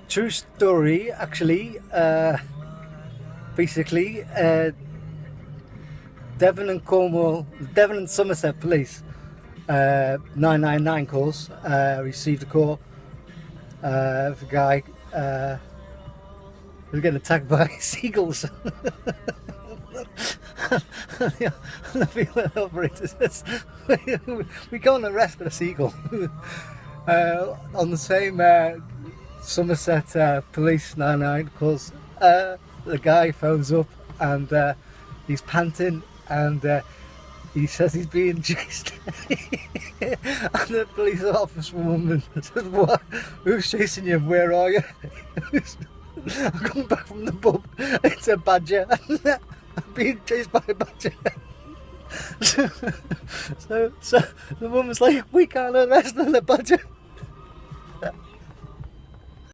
True story, actually. Basically, Devon and Cornwall, Devon and Somerset Police, 999 calls, received a call of a guy who was getting attacked by seagulls. The field operator says, we can't arrest a seagull. On the same Somerset Police 99 calls, the guy phones up and he's panting and he says he's being chased. And the police officer woman says, "What? Who's chasing you? Where are you?" "I'm coming back from the pub. It's a badger. I'm being chased by a badger." So the woman's like, "We can't arrest the badger."